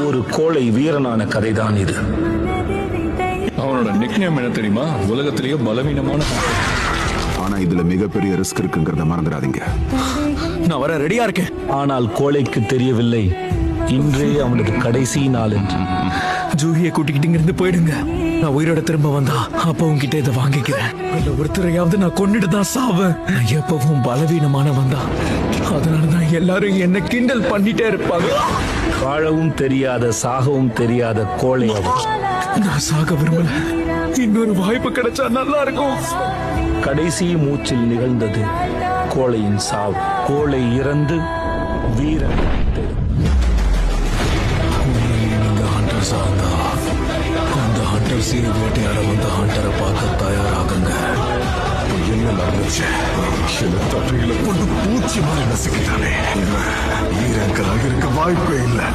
ஒரு கோழை வீரனான கதைதான் இது. அவனோட நிக்நேம் என்ன தெரியுமா? உலகத்திலேயே பலவீனமான. ஆனா இதுல மிகப்பெரிய ரிஸ்க் இருக்குங்கிறத மறந்துடாதீங்க. நான் வர ரெடியா இருக்கேன். ஆனால் கோழைக்கு தெரியவில்லை, இன்றே அவனது கடைசி நாள் என்று. ஜூலியை கூட்டிக்கிட்டு இருந்து போயிடுங்க. நான் உயிரோட திரும்ப வந்தா அப்ப உங்ககிட்ட இதை வாங்கிக்கிறேன். இல்ல ஒருத்தரையாவது நான் கொண்டுட்டு தான் சாவேன். நான் எப்பவும் பலவீனமானவன் தான். அதனாலதான் எல்லாரும் என்ன கிண்டல் பண்ணிட்டே இருப்பாங்க. வாழவும் தெரியாத சாகவும் தெரியாத கோழை அவன். நான் சாக விரும்பல. இன்னொரு வாய்ப்பு கிடைச்சா நல்லா இருக்கும். கடைசி மூச்சில் நிகழ்ந்தது கோழையின் சாவு. கோழை இறந்து வீரன் நீங்க ஹண்டர் சார்ந்தா அந்த ஹண்டர் சீரை வேட்டையாட வந்த ஹண்டரை பார்க்க தயாராகுங்க. என்ன நடந்துச்சு? தட்டையில கொண்டு பூச்சி மாதிரி நசுக்கிட்டானே. வீரங்களாக இருக்க வாய்ப்பே இல்லை.